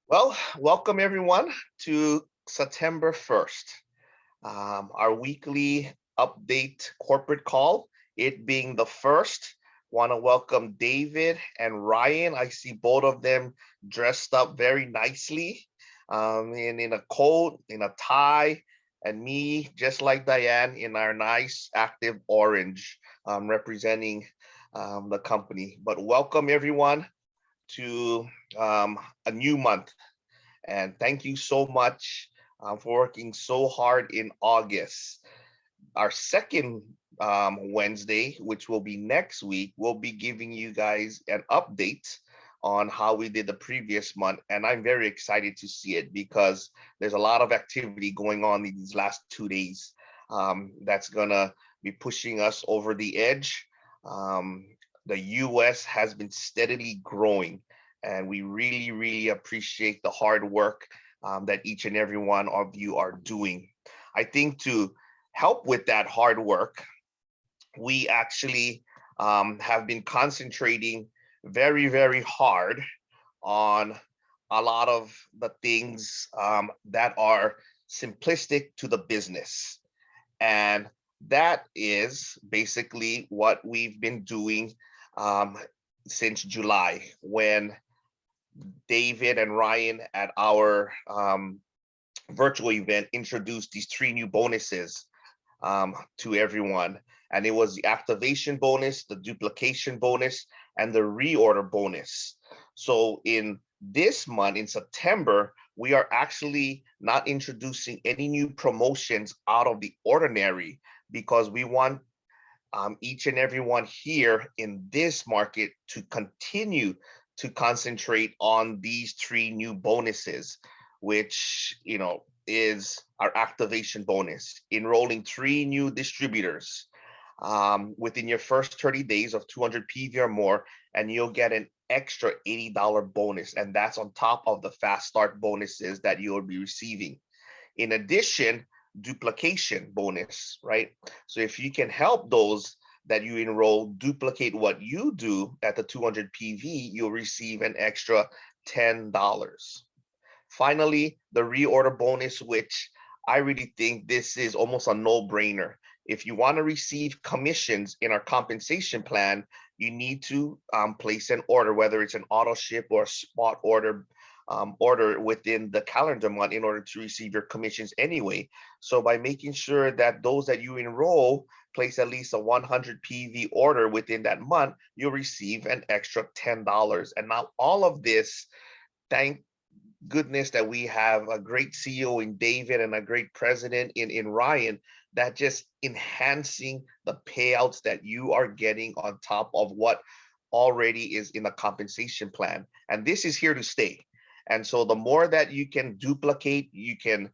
Well, welcome everyone to September 1st, our weekly update corporate call. It being the first, want to welcome David and Ryan. I see both of them dressed up very nicely, in a coat, in a tie, and me, just like Diane, in our nice active orange, representing the company. But welcome everyone to a new month. And thank you so much for working so hard in August. Our second Wednesday, which will be next week, we'll be giving you guys an update on how we did the previous month. And I'm very excited to see it because there's a lot of activity going on in these last 2 days that's going to be pushing us over the edge. Um, the US has been steadily growing, and we really, really appreciate the hard work that each and every one of you are doing. I think to help with that hard work, we actually have been concentrating very, very hard on a lot of the things that are simplistic to the business. And that is basically what we've been doing um, since July, when David and Ryan at our virtual event introduced these three new bonuses to everyone. And it was the activation bonus, the duplication bonus, and the reorder bonus. So in this month, in September, we are actually not introducing any new promotions out of the ordinary because we want each and everyone here in this market to continue to concentrate on these three new bonuses, which is our activation bonus, enrolling three new distributors within your first 30 days of 200 PV or more, and you'll get an extra $80 bonus, and that's on top of the fast start bonuses that you'll be receiving. In addition, duplication bonus, right? So if you can help those that you enroll duplicate what you do at the 200 PV, you'll receive an extra $10. Finally, the reorder bonus, which I really think this is almost a no-brainer. If you want to receive commissions in our compensation plan, you need to place an order, whether it's an auto ship or a spot order within the calendar month in order to receive your commissions anyway. So by making sure that those that you enroll place at least a 100 PV order within that month, you'll receive an extra $10. And now all of this, thank goodness that we have a great CEO in David and a great president in Ryan, that just enhancing the payouts that you are getting on top of what already is in the compensation plan. And this is here to stay. And so the more that you can duplicate, you can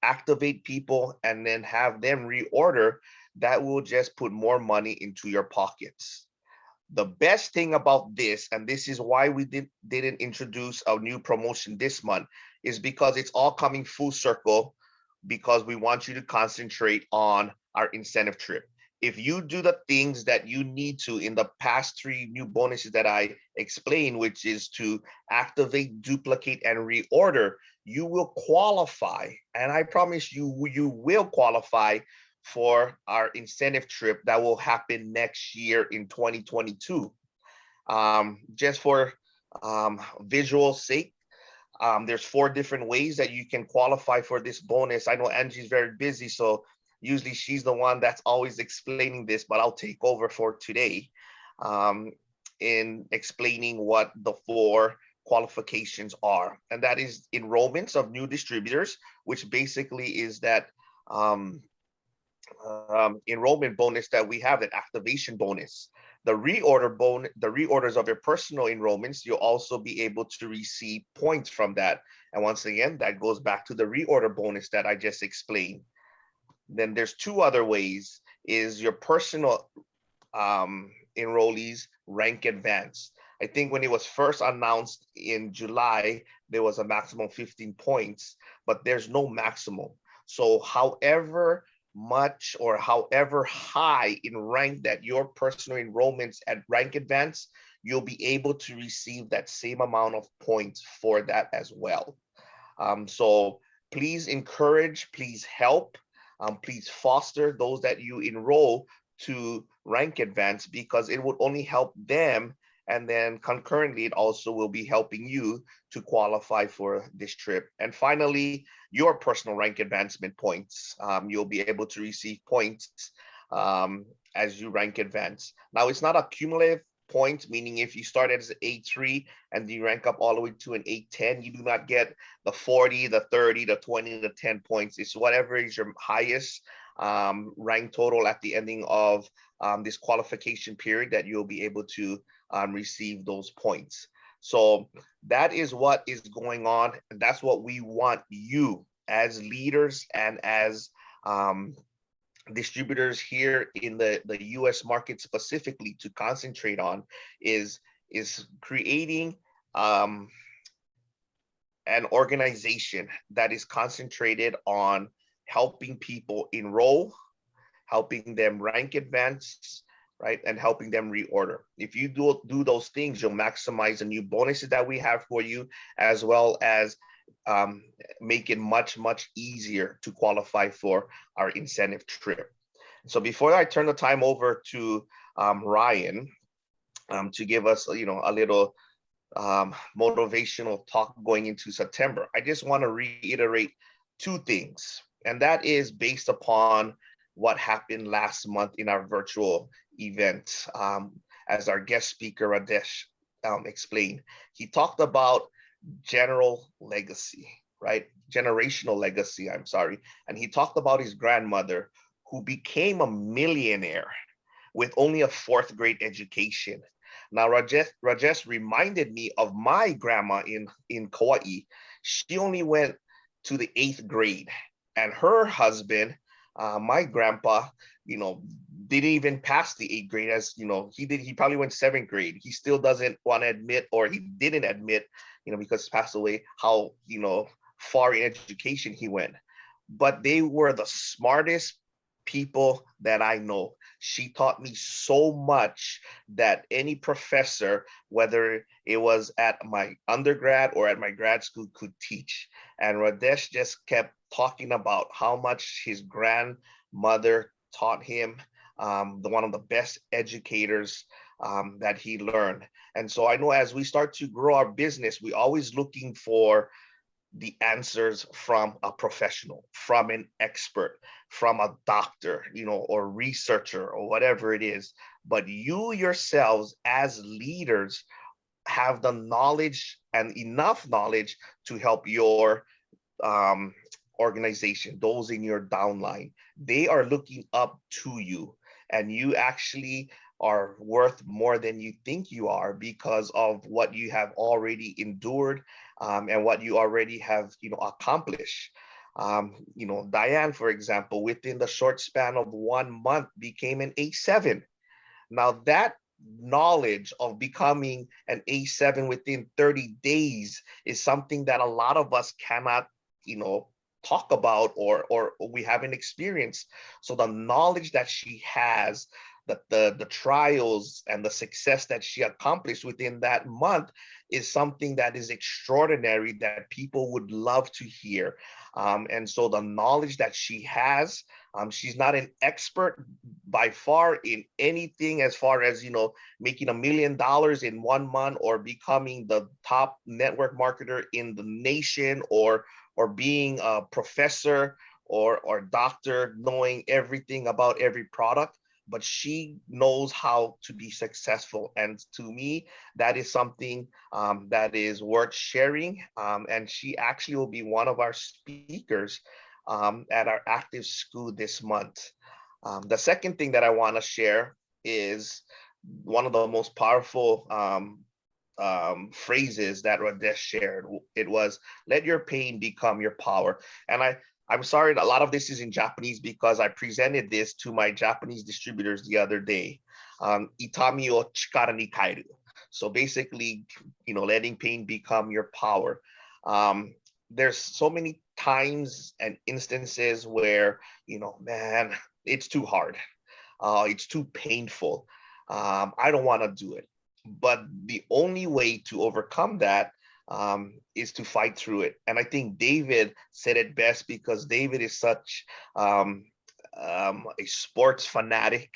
activate people and then have them reorder, that will just put more money into your pockets. The best thing about this, and this is why we didn't introduce a new promotion this month, is because it's all coming full circle, because we want you to concentrate on our incentive trip. If you do the things that you need to in the past three new bonuses that I explained, which is to activate, duplicate, and reorder, you will qualify. And I promise you, you will qualify for our incentive trip that will happen next year in 2022. Just for visual sake, there's four different ways that you can qualify for this bonus. I know Angie's very busy, so usually she's the one that's always explaining this, but I'll take over for today in explaining what the four qualifications are. And that is enrollments of new distributors, which basically is that enrollment bonus that we have, that activation bonus. The reorders of your personal enrollments, you'll also be able to receive points from that. And once again, that goes back to the reorder bonus that I just explained. Then there's two other ways, is your personal enrollees rank advance. I think when it was first announced in July, there was a maximum 15 points, but there's no maximum. So however much or however high in rank that your personal enrollments at rank advance, you'll be able to receive that same amount of points for that as well. So please encourage, please help, please foster those that you enroll to rank advance, because it would only help them. And then concurrently, it also will be helping you to qualify for this trip. And finally, your personal rank advancement points. You'll be able to receive points as you rank advance. Now, it's not a cumulative points, meaning if you start as an A3 and you rank up all the way to an A10, you do not get the 40, the 30, the 20, the 10 points. It's whatever is your highest rank total at the ending of this qualification period that you'll be able to receive those points. So that is what is going on. And that's what we want you as leaders and as distributors here in the US market specifically to concentrate on, is creating an organization that is concentrated on helping people enroll, helping them rank advance, right, and helping them reorder. If you do those things, you'll maximize the new bonuses that we have for you, as well as make it much easier to qualify for our incentive trip. So before I turn the time over to Ryan to give us a little motivational talk going into September, I just want to reiterate two things, and that is based upon what happened last month in our virtual event. As our guest speaker Radesh explained, he talked about generational legacy, I'm sorry. And he talked about his grandmother who became a millionaire with only a 4th grade education. Now, Rajesh reminded me of my grandma in Kauai. She only went to the 8th grade, and her husband, my grandpa, didn't even pass the 8th grade. As he probably went 7th grade. He still doesn't want to admit, or he didn't admit, because he passed away, how far in education he went. But they were the smartest people that I know. She taught me so much that any professor, whether it was at my undergrad or at my grad school, could teach. And Radesh just kept talking about how much his grandmother taught him, one of the best educators that he learned. And so I know as we start to grow our business, we're always looking for the answers from a professional, from an expert, from a doctor, or researcher, or whatever it is. But you yourselves as leaders have the knowledge and enough knowledge to help your organization, those in your downline. They are looking up to you, and you actually are worth more than you think you are because of what you have already endured and what you already have accomplished. Diane, for example, within the short span of 1 month became an A7. Now that knowledge of becoming an A7 within 30 days is something that a lot of us cannot talk about or we haven't experienced. So the knowledge that she has, the trials and the success that she accomplished within that month is something that is extraordinary that people would love to hear. And so the knowledge that she has, she's not an expert by far in anything as far as, making $1 million in 1 month or becoming the top network marketer in the nation or being a professor or doctor, knowing everything about every product. But she knows how to be successful. And to me, that is something that is worth sharing. And she actually will be one of our speakers at our active school this month. The second thing that I want to share is one of the most powerful phrases that Radesh shared. It was, let your pain become your power. And I'm sorry, a lot of this is in Japanese because I presented this to my Japanese distributors the other day. Itami o chikara ni kaeru. So basically, letting pain become your power. There's so many times and instances where, man, it's too hard. It's too painful. I don't want to do it. but the only way to overcome that is to fight through it. And I think David said it best, because David is such a sports fanatic.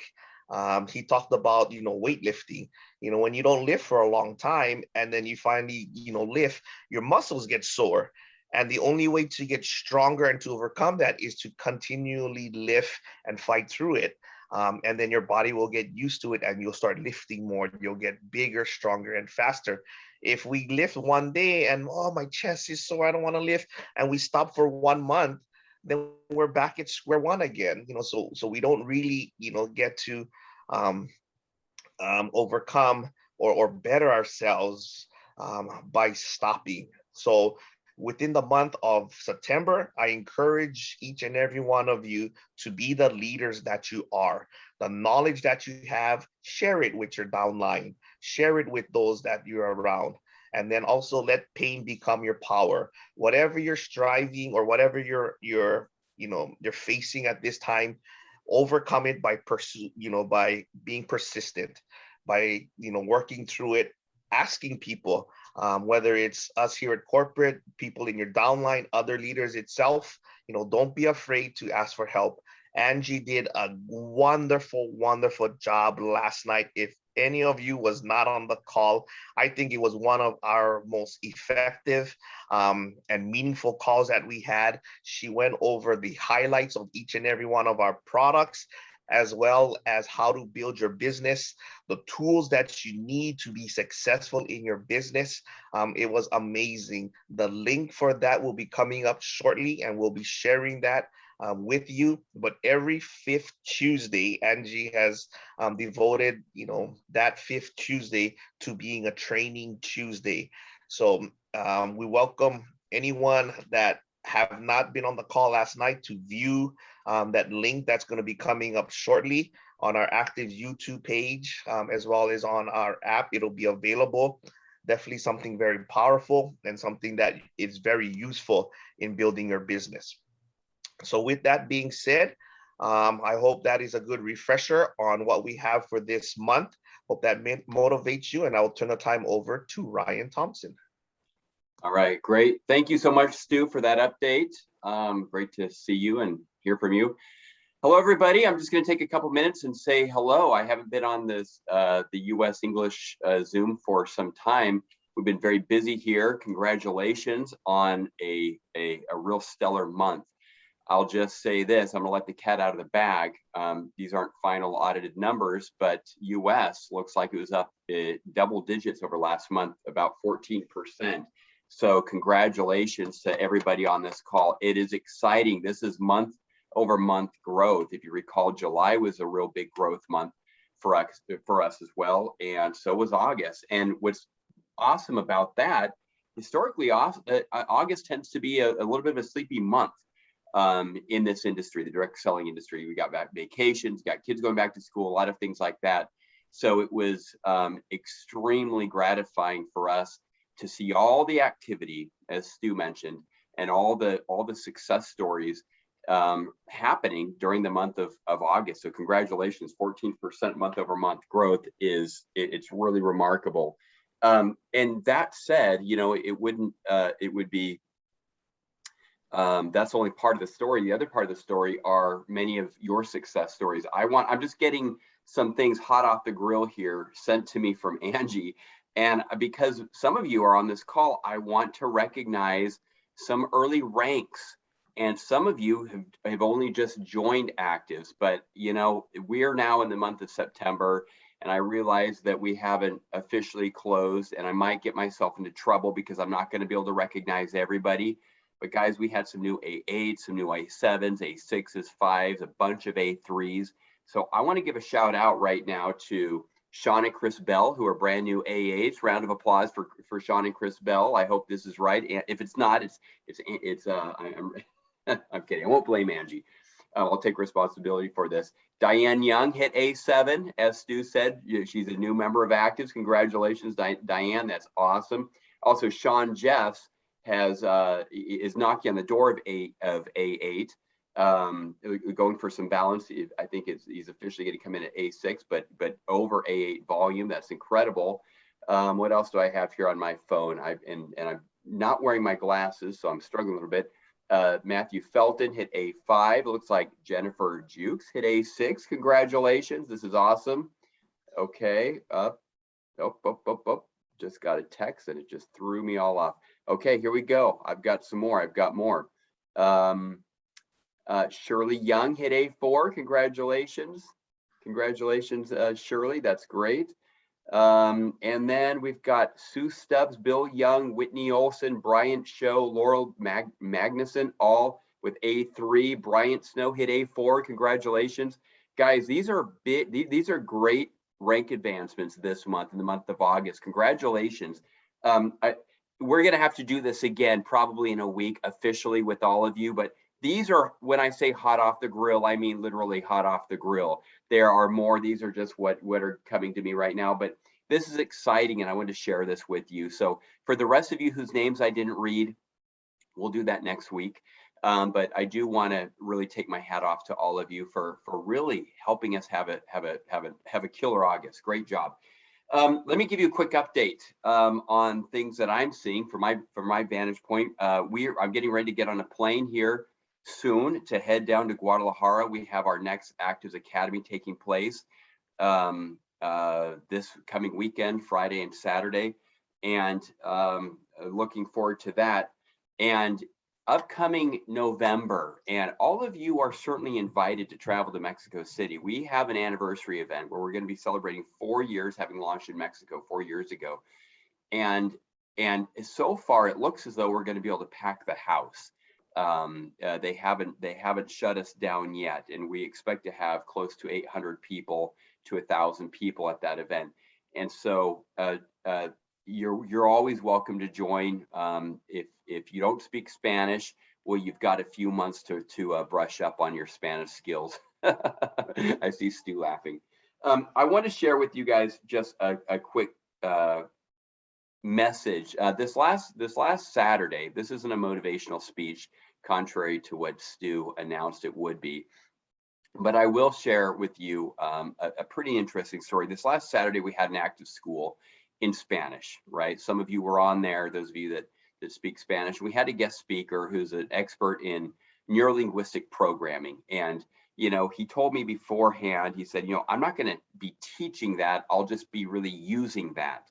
He talked about, weightlifting. When you don't lift for a long time and then you finally, lift, your muscles get sore. And the only way to get stronger and to overcome that is to continually lift and fight through it. And then your body will get used to it and you'll start lifting more. You'll get bigger, stronger, and faster. If we lift one day and, oh, my chest is sore, I don't want to lift, and we stop for 1 month, then we're back at square one again. So we don't really, get to um, overcome or better ourselves by stopping. So within the month of September, I encourage each and every one of you to be the leaders that you are. The knowledge that you have, share it with your downline, share it with those that you're around. And then also let pain become your power. Whatever you're striving or whatever you're facing at this time, overcome it by by being persistent, by working through it, asking people, whether it's us here at corporate, people in your downline, other leaders itself, don't be afraid to ask for help. Angie did a wonderful, wonderful job last night. If any of you was not on the call, I think it was one of our most effective and meaningful calls that we had. She went over the highlights of each and every one of our products, as well as how to build your business, the tools that you need to be successful in your business. It was amazing. The link for that will be coming up shortly, and we'll be sharing that with you. But every fifth Tuesday, Angie has devoted, that fifth Tuesday to being a training Tuesday. So we welcome anyone that have not been on the call last night to view that link that's going to be coming up shortly on our ACTIVZ YouTube page, as well as on our app. It'll be available. Definitely something very powerful and something that is very useful in building your business. So with that being said, I hope that is a good refresher on what we have for this month. Hope that motivates you, and I will turn the time over to Ryan Thompson. All right, great. Thank you so much, Stu, for that update. Great to see you and hear from you. Hello, everybody. I'm just going to take a couple minutes and say hello. I haven't been on this the U.S. English Zoom for some time. We've been very busy here. Congratulations on a real stellar month. I'll just say this, I'm gonna let the cat out of the bag. These aren't final audited numbers, but US looks like it was up double digits over last month, about 14%. So congratulations to everybody on this call. It is exciting. This is month over month growth. If you recall, July was a real big growth month for us as well. And so was August. And what's awesome about that, historically, August tends to be a little bit of a sleepy month. In this industry, the direct selling industry. We got back vacations, got kids going back to school, a lot of things like that. So it was extremely gratifying for us to see all the activity, as Stu mentioned, and all the success stories happening during the month of August. So congratulations, 14% month over month growth it's really remarkable. And that said, it would be that's only part of the story. The other part of the story are many of your success stories. I'm just getting some things hot off the grill here sent to me from Angie. And because some of you are on this call, I want to recognize some early ranks. And some of you have only just joined ACTIVZ, but we are now in the month of September, and I realize that we haven't officially closed, and I might get myself into trouble because I'm not going to be able to recognize everybody. But guys, we had some new A8s, some new A7s, A6s, 5s, a bunch of A3s. So I want to give a shout out right now to Sean and Chris Bell, who are brand new A8s. Round of applause for Sean and Chris Bell. I hope this is right. And if it's not, I'm kidding. I won't blame Angie. I'll take responsibility for this. Diane Young hit A7, as Stu said. She's a new member of ACTIVZ. Congratulations, Diane. That's awesome. Also, Sean Jeffs is knocking on the door of A8, going for some balance. I think he's officially going to come in at A6, but over A8 volume. That's incredible. What else do I have here on my phone? And I'm not wearing my glasses, so I'm struggling a little bit. Matthew Felton hit A5. It looks like Jennifer Jukes hit A6. Congratulations. This is awesome. Okay. Up. Just got a text and it just threw me all off. Okay, here we go. I've got some more. I've got more. Shirley Young hit A4. Congratulations. Congratulations, Shirley. That's great. And then we've got Sue Stubbs, Bill Young, Whitney Olson, Bryant Show, Laurel Magnuson, all with A3. Bryant Snow hit A4. Congratulations. Guys, these are big, these are great rank advancements this month, in the month of August. Congratulations. We're going to have to do this again, probably in a week officially with all of you, but these are, when I say hot off the grill, I mean literally hot off the grill. There are more. These are just what are coming to me right now, but this is exciting and I want to share this with you. So for the rest of you whose names I didn't read, we'll do that next week. But I do want to really take my hat off to all of you for really helping us have a killer August. Great job. Let me give you a quick update on things that I'm seeing from my vantage point. I'm getting ready to get on a plane here soon to head down to Guadalajara. We have our next ACTIVZ Academy taking place this coming weekend, Friday and Saturday, and looking forward to that. And upcoming November, and all of you are certainly invited to travel to Mexico City. We have an anniversary event where we're going to be celebrating 4 years having launched in Mexico 4 years ago. And so far it looks as though we're going to be able to pack the house. They haven't shut us down yet, and we expect to have close to 800 people to 1,000 people at that event. And so you're always welcome to join. If you don't speak Spanish, well, you've got a few months to brush up on your Spanish skills. I see Stu laughing. I want to share with you guys just a quick message. This last Saturday, this isn't a motivational speech, contrary to what Stu announced it would be, but I will share with you a pretty interesting story. This last Saturday, we had an active school in Spanish, right? Some of you were on there, those of you that speak Spanish. We had a guest speaker who's an expert in neurolinguistic programming. And, you know, he told me beforehand, he said, you know, I'm not going to be teaching that. I'll just be really using that.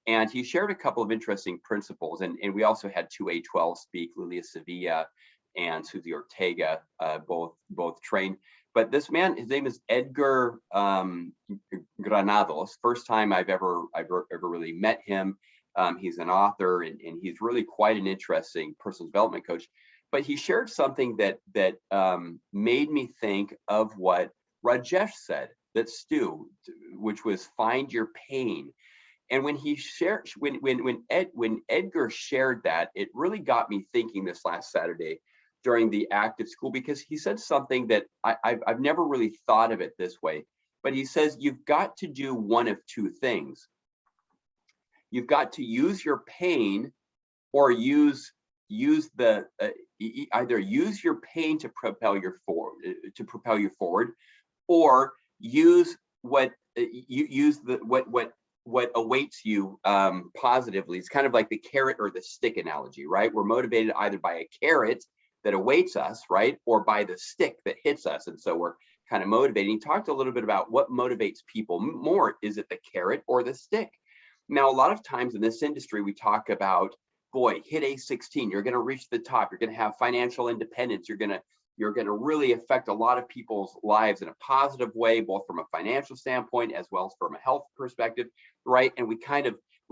And he shared a couple of interesting principles. And we also had two A12 speak, Lilia Sevilla and Susie Ortega, both trained. But this man, his name is Edgar Granados. First time I've ever really met him. He's an author and he's really quite an interesting personal development coach. But he shared something that made me think of what Rajesh said, that Stu, which was find your pain. And when he shared, when Edgar shared that, it really got me thinking this last Saturday during the active school, because he said something that I've never really thought of it this way. But he says you've got to do one of two things. You've got to use your pain, or use the either use your pain to propel you forward, or use what awaits you positively. It's kind of like the carrot or the stick analogy, right? We're motivated either by a carrot that awaits us, right, or by the stick that hits us, and so we're kind of motivated. He talked a little bit about what motivates people more. Is it the carrot or the stick? Now, a lot of times in this industry, we talk about, boy, hit A16, you're going to reach the top, you're going to have financial independence, you're going to really affect a lot of people's lives in a positive way, both from a financial standpoint as well as from a health perspective, right? And we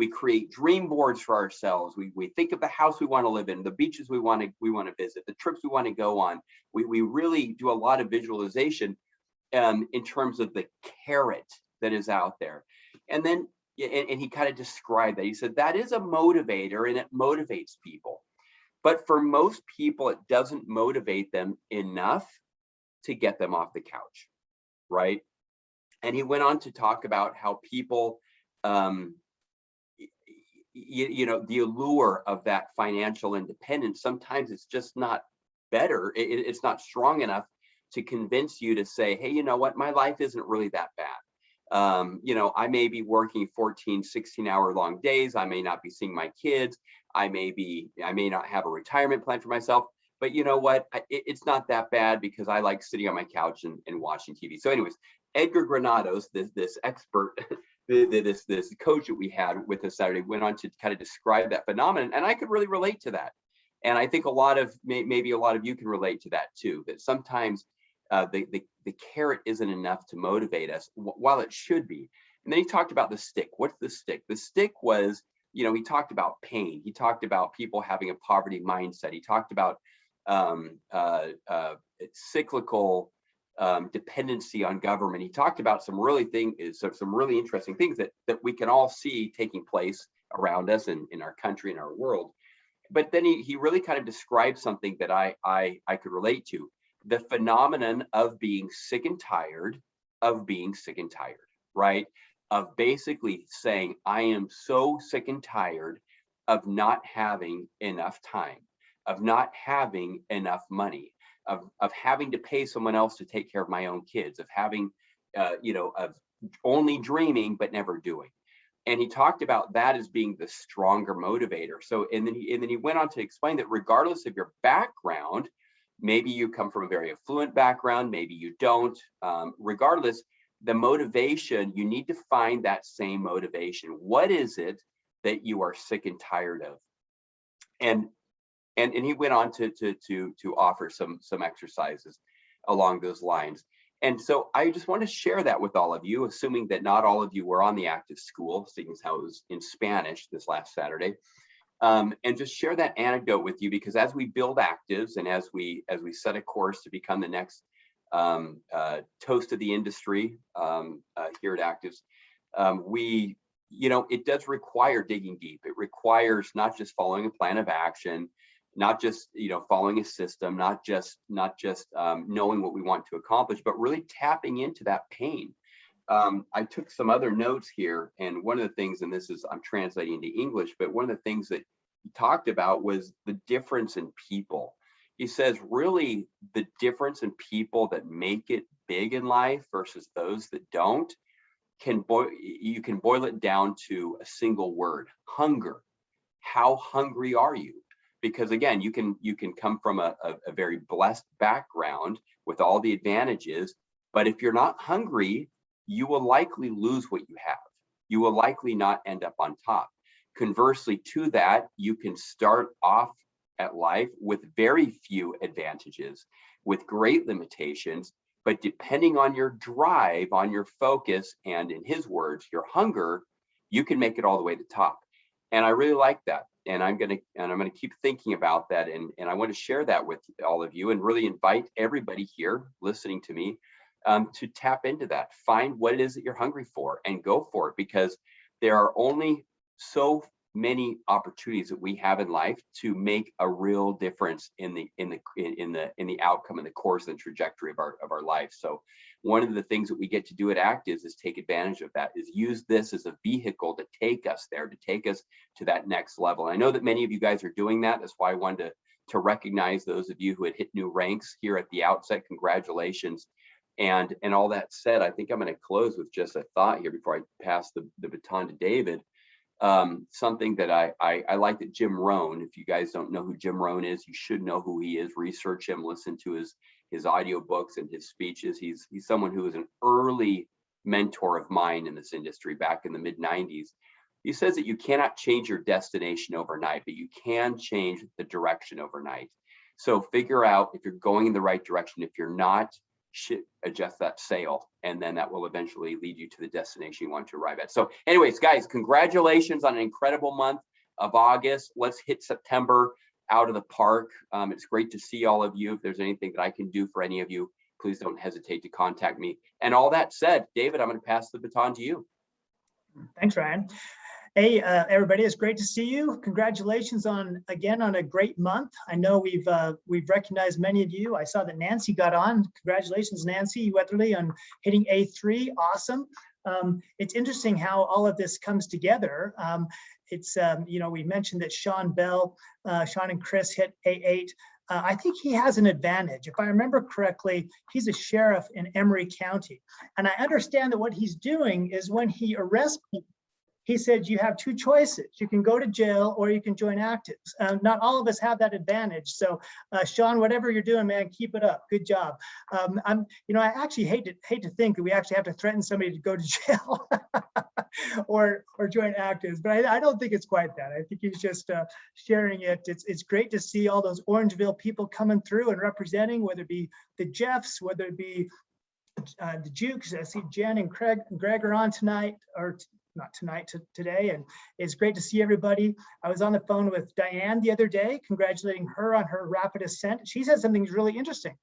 create dream boards for ourselves. We think of the house we want to live in, the beaches we want to visit, the trips we want to go on. We really do a lot of visualization in terms of the carrot that is out there. And then and he kind of described that. He said that is a motivator and it motivates people. But for most people, it doesn't motivate them enough to get them off the couch, right? And he went on to talk about how people, you know, the allure of that financial independence, sometimes it's just not better. It's not strong enough to convince you to say, hey, you know what, my life isn't really that bad. You know, I may be working 14, 16-hour long days. I may not be seeing my kids. I may not have a retirement plan for myself. But you know what? It's not that bad because I like sitting on my couch and watching TV. So, anyways, Edgar Granados, this expert, this coach that we had with us Saturday, went on to kind of describe that phenomenon, and I could really relate to that. And I think maybe a lot of you can relate to that too. That sometimes the carrot isn't enough to motivate us, while it should be. And then he talked about the stick. What's the stick? The stick was, you know, he talked about pain. He talked about people having a poverty mindset. He talked about cyclical dependency on government. He talked about some really interesting things that we can all see taking place around us and in our country and our world. But then he really kind of described something that I could relate to. The phenomenon of being sick and tired of being sick and tired, right? Of basically saying, I am so sick and tired of not having enough time, of not having enough money, of having to pay someone else to take care of my own kids, of having, of only dreaming but never doing. And he talked about that as being the stronger motivator. So, and then he went on to explain that regardless of your background, maybe you come from a very affluent background, maybe you don't, regardless, the motivation, you need to find that same motivation. What is it that you are sick and tired of? And he went on to offer some exercises along those lines. And so I just want to share that with all of you, assuming that not all of you were on the active school, seeing as how it was in Spanish this last Saturday. And just share that anecdote with you, because as we build actives and as we set a course to become the next toast of the industry here at Actives, it does require digging deep. It requires not just following a plan of action, not just following a system, not just knowing what we want to accomplish, but really tapping into that pain. I took some other notes here, and one of the things, and this is, I'm translating into English, but one of the things that he talked about was the difference in people. He says, really, the difference in people that make it big in life versus those that don't, you can boil it down to a single word: hunger. How hungry are you? Because again, you can come from a very blessed background with all the advantages, but if you're not hungry, you will likely lose what you have. You will likely not end up on top. Conversely to that, you can start off at life with very few advantages, with great limitations, but depending on your drive, on your focus, and in his words, your hunger, you can make it all the way to the top. And I really like that. And I'm gonna keep thinking about that, and I want to share that with all of you, and really invite everybody here listening to me to tap into that. Find what it is that you're hungry for and go for it, because there are only so many opportunities that we have in life to make a real difference in the outcome and the course and trajectory of our life. So one of the things that we get to do at Actives is take advantage of that, is use this as a vehicle to take us there, to take us to that next level. And I know that many of you guys are doing that. That's why I wanted to recognize those of you who had hit new ranks here at the outset. Congratulations. And all that said, I think I'm going to close with just a thought here before I pass the baton to David. Something that I like that Jim Rohn, if you guys don't know who Jim Rohn is, you should know who he is. Research him, listen to his audio books and his speeches. He's someone who was an early mentor of mine in this industry back in the mid-90s. He says that you cannot change your destination overnight, but you can change the direction overnight. So figure out if you're going in the right direction. If you're not, adjust that sail, and then that will eventually lead you to the destination you want to arrive at. So anyways, guys, congratulations on an incredible month of August. Let's hit September out of the park. It's great to see all of you. If there's anything that I can do for any of you, please don't hesitate to contact me. And all that said, David, I'm going to pass the baton to you. Thanks, Ryan. Hey, everybody, it's great to see you. Congratulations again on a great month. I know we've recognized many of you. I saw that Nancy got on. Congratulations, Nancy Weatherly, on hitting A3. Awesome. It's interesting how all of this comes together. We mentioned that Sean and Chris hit A8. I think he has an advantage. If I remember correctly, he's a sheriff in Emery County. And I understand that what he's doing is when he arrests people, he said, you have two choices. You can go to jail or you can join ACTIVZ. Not all of us have that advantage. So Sean, whatever you're doing, man, keep it up. Good job. I actually hate to think that we actually have to threaten somebody to go to jail or join ACTIVZ, but I don't think it's quite that. I think he's just sharing it. It's great to see all those Orangeville people coming through and representing, whether it be the Jeffs, whether it be the Jukes. I see Jen and Greg are on tonight, or not tonight, today, and it's great to see everybody. I was on the phone with Diane the other day, congratulating her on her rapid ascent. She said something really interesting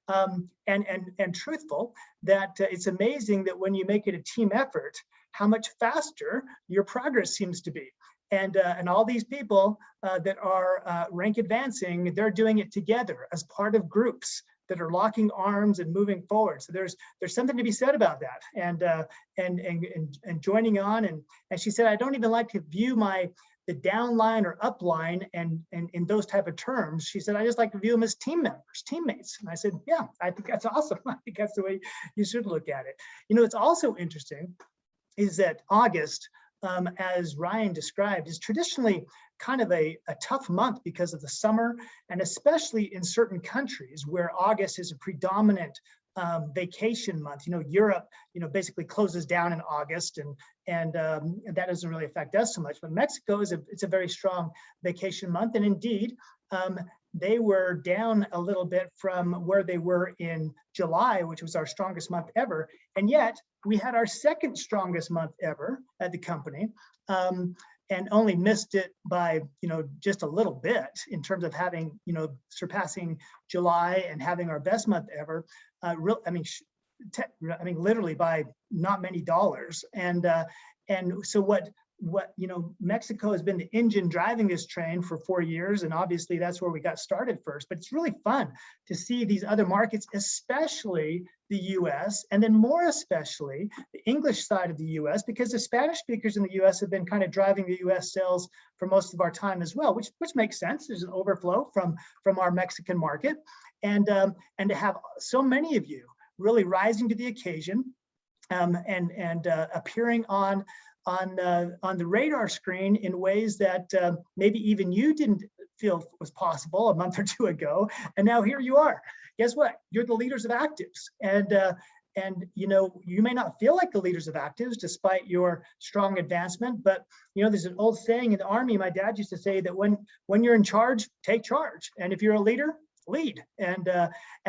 and truthful, that it's amazing that when you make it a team effort, how much faster your progress seems to be. And all these people that are rank advancing, they're doing it together as part of groups that are locking arms and moving forward. So there's something to be said about that, and joining on. And she said, I don't even like to view the downline or upline and in those type of terms. She said, I just like to view them as team members, teammates. And I said, yeah, I think that's awesome. I think that's the way you should look at it. It's also interesting is that August, as Ryan described, is traditionally kind of a tough month because of the summer, and especially in certain countries where August is a predominant vacation month. Europe, basically closes down in August, and that doesn't really affect us so much. But Mexico it's a very strong vacation month, and indeed, they were down a little bit from where they were in July, which was our strongest month ever. And yet we had our second strongest month ever at the company, and only missed it by, just a little bit in terms of having, surpassing July and having our best month ever. Literally by not many dollars. And so what Mexico has been the engine driving this train for 4 years, and obviously that's where we got started first. But it's really fun to see these other markets, especially the US, and then more especially the English side of the US, because the Spanish speakers in the US have been kind of driving the US sales for most of our time as well, which makes sense. There's an overflow from our Mexican market, and to have so many of you really rising to the occasion, and appearing on the radar screen in ways that maybe even you didn't feel was possible a month or two ago. And now here you are. Guess what? You're the leaders of ACTIVZ. And you may not feel like the leaders of ACTIVZ despite your strong advancement, but there's an old saying in the Army, my dad used to say that when you're in charge, take charge. And if you're a leader, lead. And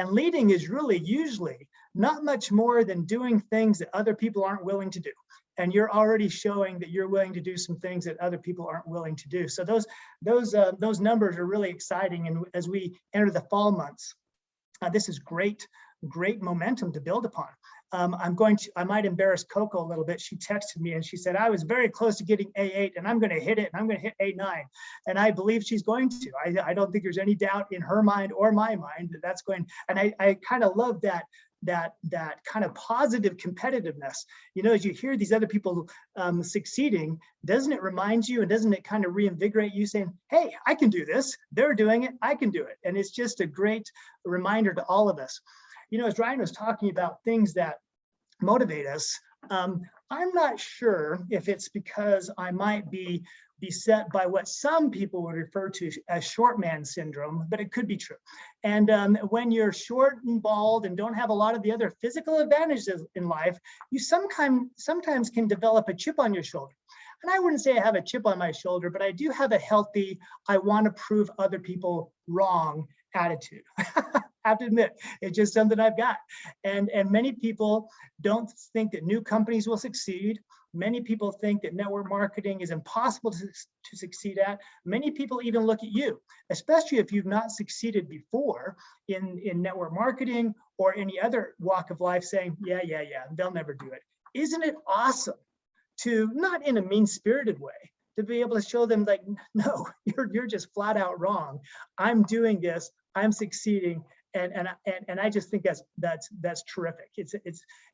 leading is really usually not much more than doing things that other people aren't willing to do. And you're already showing that you're willing to do some things that other people aren't willing to do. So those numbers are really exciting. And as we enter the fall months, this is great momentum to build upon. I might embarrass Coco a little bit. She texted me and she said, I was very close to getting A8 and I'm going to hit it, and I'm going to hit A9. And I believe she's going to. I don't think there's any doubt in her mind or my mind that that's going. And I kind of love that kind of positive competitiveness. As you hear these other people succeeding, doesn't it remind you, and doesn't it kind of reinvigorate you saying, hey, I can do this, they're doing it, I can do it. And it's just a great reminder to all of us. As Ryan was talking about things that motivate us, I'm not sure if it's because I might be beset by what some people would refer to as short man syndrome, but it could be true. And when you're short and bald and don't have a lot of the other physical advantages in life, you sometimes can develop a chip on your shoulder. And I wouldn't say I have a chip on my shoulder, but I do have a healthy, I want to prove other people wrong attitude. I have to admit, it's just something I've got. And many people don't think that new companies will succeed. Many people think that network marketing is impossible to succeed at. Many people even look at you, especially if you've not succeeded before in network marketing or any other walk of life, saying, yeah, they'll never do it. Isn't it awesome to, not in a mean-spirited way, to be able to show them like, no, you're just flat out wrong. I'm doing this, I'm succeeding, And I just think that's terrific.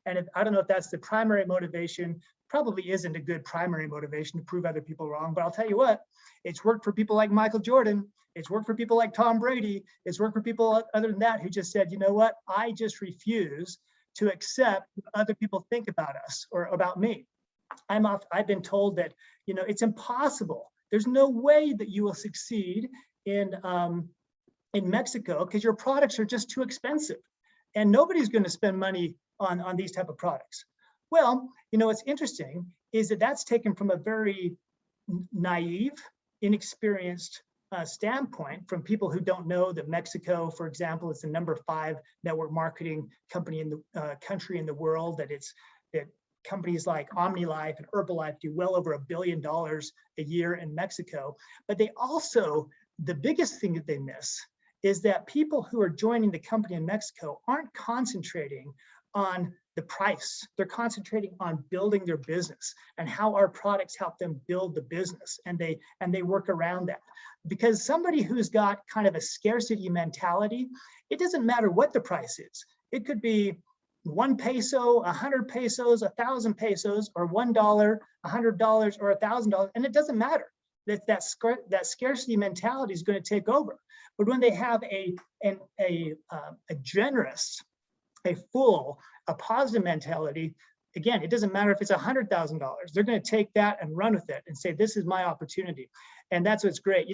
I don't know if that's the primary motivation. Probably isn't a good primary motivation to prove other people wrong, but I'll tell you what, it's worked for people like Michael Jordan. It's worked for people like Tom Brady. It's worked for people other than that who just said, you know what, I just refuse to accept what other people think about us or about me. I've been told that, it's impossible. There's no way that you will succeed in Mexico because your products are just too expensive, and nobody's going to spend money on these type of products. Well, what's interesting is that that's taken from a very naive, inexperienced standpoint from people who don't know that Mexico, for example, is the number 5 network marketing company in the country in the world. That companies like OmniLife and Herbalife do well over $1 billion a year in Mexico. But they also, the biggest thing that they miss is that people who are joining the company in Mexico aren't concentrating on the price. They're concentrating on building their business and how our products help them build the business. And they work around that. Because somebody who's got kind of a scarcity mentality, it doesn't matter what the price is. It could be 1 peso, 100 pesos, 1,000 pesos, or $1, $100, or $1,000, and it doesn't matter. That scarcity mentality is going to take over. But when they have a generous, a full, a positive mentality, again, it doesn't matter if it's $100,000. They're going to take that and run with it and say, this is my opportunity. And that's what's great.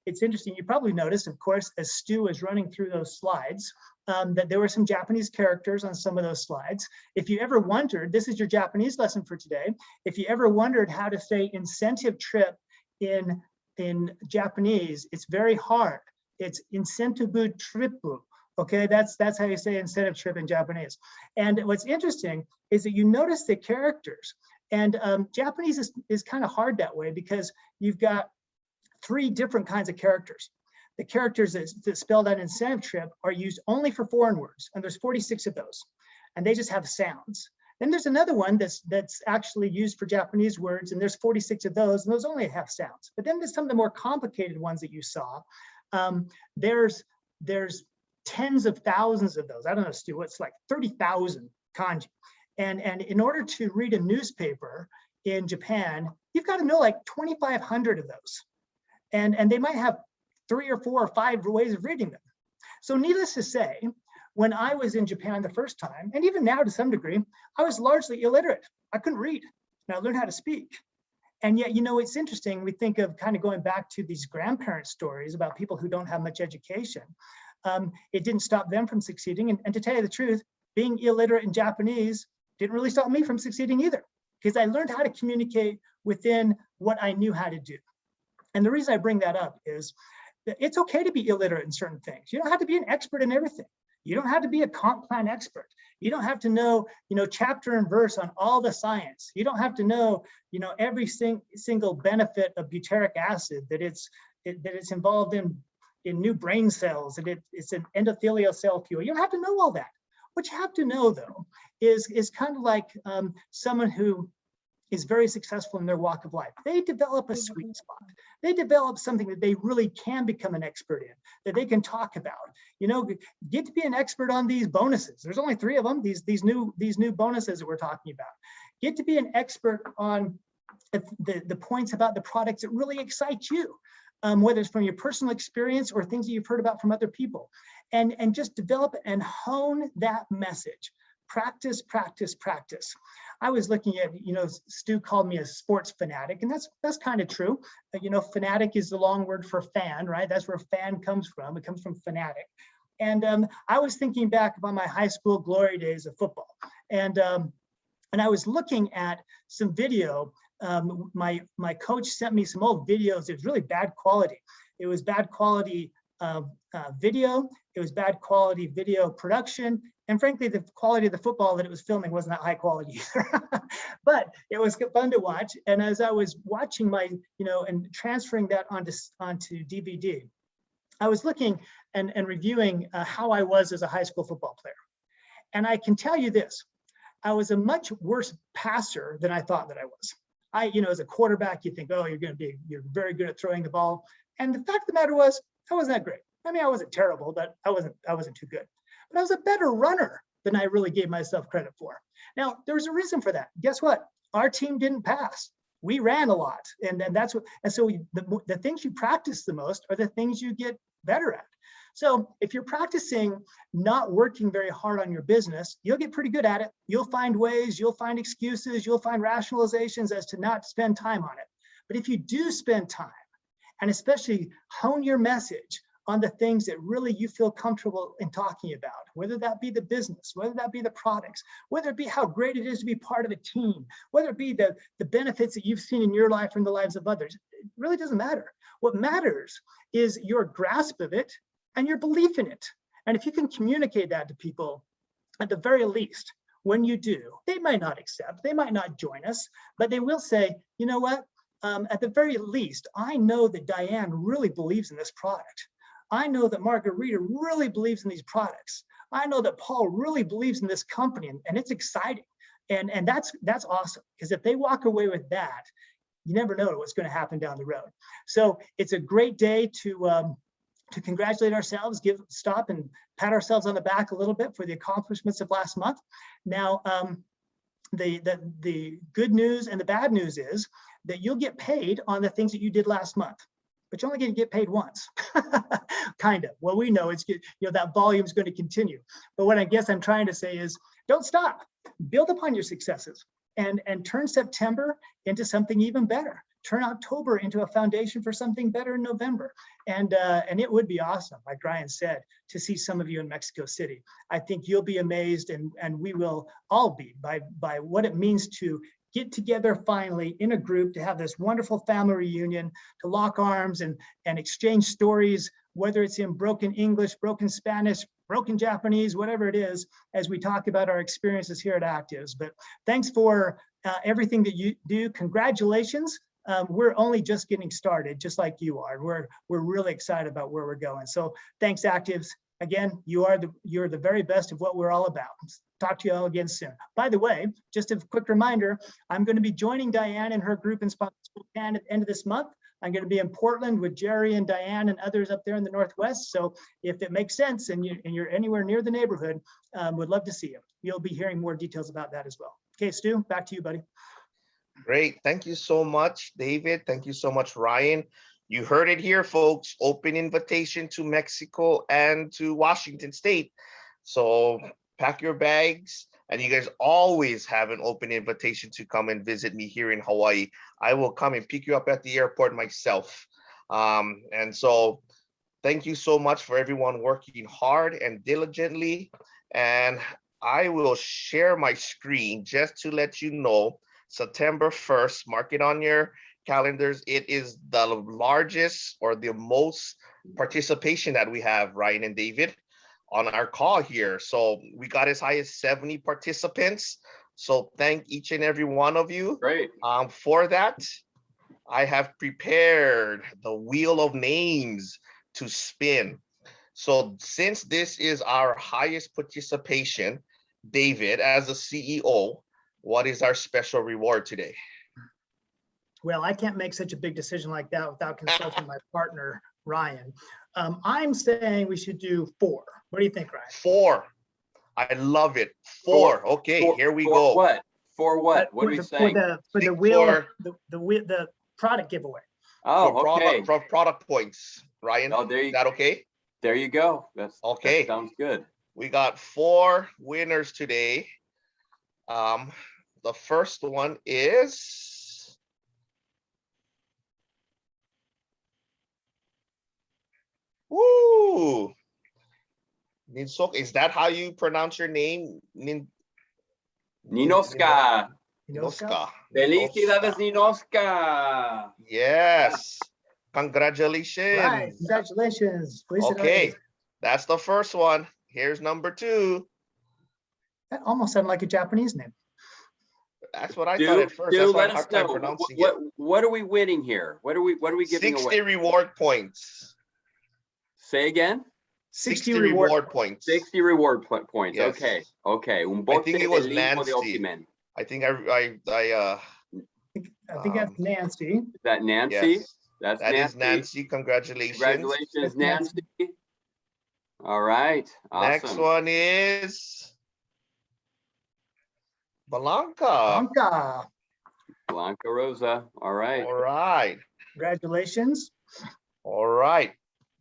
It's interesting. You probably noticed, of course, as Stu was running through those slides, that there were some Japanese characters on some of those slides. If you ever wondered, this is your Japanese lesson for today. If you ever wondered how to say incentive trip in Japanese, it's very hard. It's incentibu tripu. Okay, that's how you say incentive trip in Japanese. And what's interesting is that you notice the characters. And Japanese is kind of hard that way because you've got 3 different kinds of characters. The characters that spelled out incentive trip are used only for foreign words, and there's 46 of those, and they just have sounds. Then there's another one that's actually used for Japanese words, and there's 46 of those, and those only have sounds. But then there's some of the more complicated ones that you saw. There's tens of thousands of those. I don't know, Stu, it's like 30,000 kanji. And in order to read a newspaper in Japan, you've got to know like 2,500 of those. And they might have 3 or 4 or 5 ways of reading them. So needless to say, when I was in Japan the first time, and even now to some degree, I was largely illiterate. I couldn't read, and I learned how to speak. And yet, it's interesting, we think of kind of going back to these grandparent stories about people who don't have much education. It didn't stop them from succeeding. And to tell you the truth, being illiterate in Japanese didn't really stop me from succeeding either, because I learned how to communicate within what I knew how to do. And the reason I bring that up is that it's okay to be illiterate in certain things. You don't have to be an expert in everything. You don't have to be a comp plan expert. You don't have to know, chapter and verse on all the science. You don't have to know, every single benefit of butyric acid, that it's involved in new brain cells, and it's an endothelial cell fuel. You don't have to know all that. What you have to know, though, is kind of like someone who is very successful in their walk of life. They develop a sweet spot. They develop something that they really can become an expert in, that they can talk about. Get to be an expert on these bonuses. There's only 3 of them, these new bonuses that we're talking about. Get to be an expert on the points about the products that really excite you, whether it's from your personal experience or things that you've heard about from other people. And just develop and hone that message. Practice, practice, practice. I was looking at, Stu called me a sports fanatic, and that's kind of true. Fanatic is the long word for fan, right? That's where fan comes from. It comes from fanatic. And I was thinking back about my high school glory days of football. And I was looking at some video. My coach sent me some old videos. It was really bad quality. It was bad quality video. It was bad quality video production. And frankly, the quality of the football that it was filming wasn't that high quality either. But it was fun to watch. And as I was watching and transferring that onto DVD, I was looking and reviewing how I was as a high school football player. And I can tell you this, I was a much worse passer than I thought that I was. As a quarterback, you think, oh, you're very good at throwing the ball. And the fact of the matter was, I wasn't that great. I mean, I wasn't terrible, but I wasn't too good. But I was a better runner than I really gave myself credit for. Now, there was a reason for that. Guess what? Our team didn't pass. We ran a lot, and that's what. And so the things you practice the most are the things you get better at. So if you're practicing not working very hard on your business, you'll get pretty good at it. You'll find ways, you'll find excuses, you'll find rationalizations as to not spend time on it. But if you do spend time, and especially hone your message on the things that really you feel comfortable in talking about, whether that be the business, whether that be the products, whether it be how great it is to be part of a team, whether it be the benefits that you've seen in your life or in the lives of others, it really doesn't matter. What matters is your grasp of it and your belief in it. And if you can communicate that to people, at the very least, when you do, they might not accept, they might not join us, but they will say, you know what? At the very least, I know that Diane really believes in this product. I know that Margarita really believes in these products. I know that Paul really believes in this company, and it's exciting. And that's awesome, because if they walk away with that, you never know what's going to happen down the road. So it's a great day to congratulate ourselves, stop and pat ourselves on the back a little bit for the accomplishments of last month. Now, the good news and the bad news is that you'll get paid on the things that you did last month, but you're only going to get paid once, kind of. Well, we know that volume is going to continue. But what I guess I'm trying to say is, don't stop. Build upon your successes and turn September into something even better. Turn October into a foundation for something better in November. And it would be awesome, like Ryan said, to see some of you in Mexico City. I think you'll be amazed, and we will all be, by what it means to get together finally in a group, to have this wonderful family reunion, to lock arms and exchange stories, whether it's in broken English, broken Spanish, broken Japanese, whatever it is, as we talk about our experiences here at ACTIVZ. But thanks for everything that you do. Congratulations. We're only just getting started, just like you are. We're really excited about where we're going. So thanks, ACTIVZ. Again, you're the very best of what we're all about. Talk to you all again soon. By the way, just a quick reminder, I'm going to be joining Diane and her group in Spokane at the end of this month. I'm going to be in Portland with Jerry and Diane and others up there in the Northwest. So if it makes sense and you're anywhere near the neighborhood, would love to see you. You'll be hearing more details about that as well. Okay, Stu, back to you, buddy. Great. Thank you so much, David. Thank you so much, Ryan. You heard it here, folks. Open invitation to Mexico and to Washington State. So pack your bags, and you guys always have an open invitation to come and visit me here in Hawaii. I will come and pick you up at the airport myself. And so thank you so much for everyone working hard and diligently. And I will share my screen just to let you know, September 1st, mark it on your calendars. It is the largest or the most participation that we have, Ryan and David, on our call here. So we got as high as 70 participants. So thank each and every one of you. Great. For that, I have prepared the wheel of names to spin. So since this is our highest participation, David, as a CEO, what is our special reward today? Well, I can't make such a big decision like that without consulting my partner, Ryan. I'm saying we should do 4. What do you think, Ryan? 4. I love it. 4. Okay, here we go. What? For what? What are we saying? For the wheel, the product giveaway. Oh, okay. For product points, Ryan. Oh, there you, is that okay? There you go. That's okay. That sounds good. We got 4 winners today. The first one is woo. Is that how you pronounce your name? Ninoska. Ninoska. Felicidades, Ninoska. Yes. Congratulations. Right. Congratulations. Okay. That's the first one. Here's number 2. That almost sounded like a Japanese name. That's what I thought at first. That's why I have time pronouncing it. What are we winning here? What are we giving 60 away? 60 reward points. Say again? 60 reward points. 60 reward points. Yes. Okay. I think it was Nancy. I think I think that's Nancy. Is that Nancy? Yes. That is Nancy. Congratulations. Congratulations, Nancy. All right. Awesome. Next one is Blanca. Blanca Rosa. All right. All right. Congratulations. All right.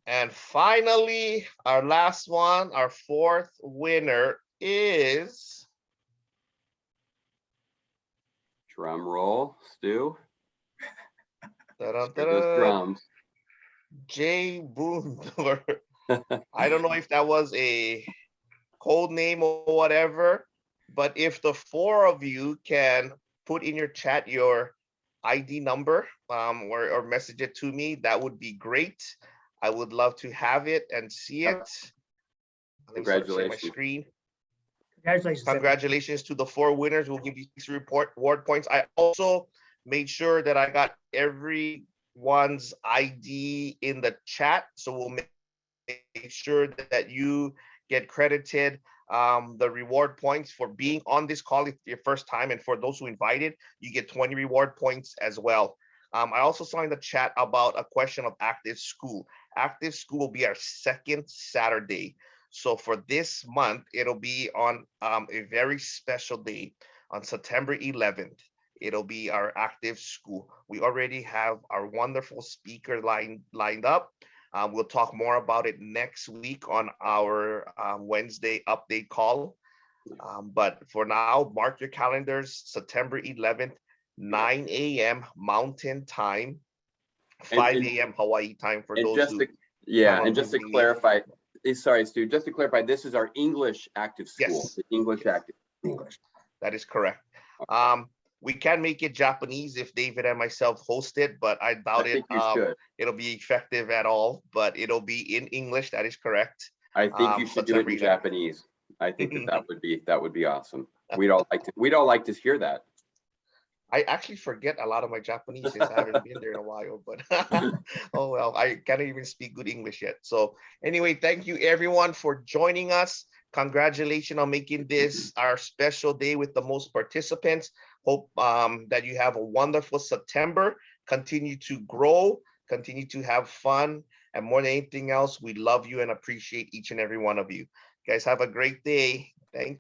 And finally, our last one, our fourth winner is Drum roll, Stu. da-dun, Hear those da-dun, drums. Jay Boondler. I don't know if that was a code name or whatever, but if the four of you can put in your chat your ID number or message it to me, that would be great. I would love to have it and see it. Let me start sharing my Congratulations. screen. Congratulations. Congratulations to the four winners. We'll give these reward points. I also made sure that I got everyone's ID in the chat, so we'll make sure that you get credited the reward points for being on this call. If it's your first time, and for those who invited, you get 20 reward points as well. I also saw in the chat about a question of Active School. Active School will be our second Saturday. So for this month, it'll be on a very special day on September 11th. It'll be our Active School. We already have our wonderful speaker lined up. We'll talk more about it next week on our Wednesday update call. But for now, mark your calendars, September 11th, 9 a.m. Mountain Time, 5 a.m. Hawaii time for those who. And just to clarify, sorry, Stu, just to clarify, this is our English Active School. Yes. The English Active. English. That is correct. We can make it Japanese if David and myself host it, but I doubt it'll be effective at all. But it'll be in English. That is correct. I think you should do it in Japanese. I think that would be awesome. We'd all like to hear that. I actually forget a lot of my Japanese since I haven't been there in a while, but oh well, I can't even speak good English yet. So anyway, thank you everyone for joining us. Congratulations on making this our special day with the most participants. Hope that you have a wonderful September. Continue to grow, continue to have fun, and more than anything else, we love you and appreciate each and every one of you. Guys, have a great day. Thank